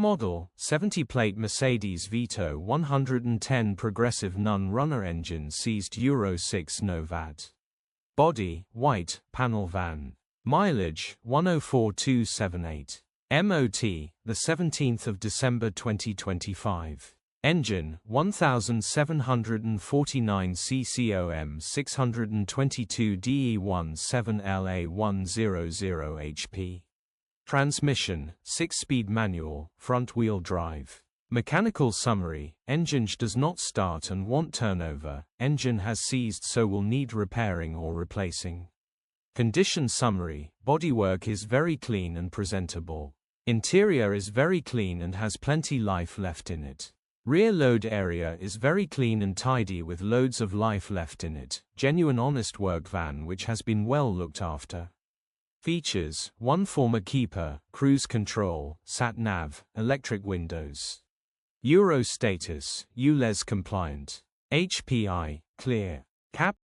Model, 70-plate Mercedes Vito 110 progressive non-runner engine seized Euro 6 No Vat. Body, white, panel van. Mileage, 104,278. MOT, the 17th of December 2025. Engine, 1749 CCOM 622 DE17LA100 HP. Transmission, 6-speed manual, front-wheel drive. Mechanical summary: Enginge does not start and want turnover. Engine has seized, so will need repairing or replacing. Condition summary: bodywork is very clean and presentable. Interior is very clean and has plenty life left in it. Rear load area is very clean and tidy with loads of life left in it. Genuine honest work van which has been well looked after. Features: 1 former keeper, cruise control, sat-nav, electric windows. Euro status, Ulez compliant. HPI, clear. Cap,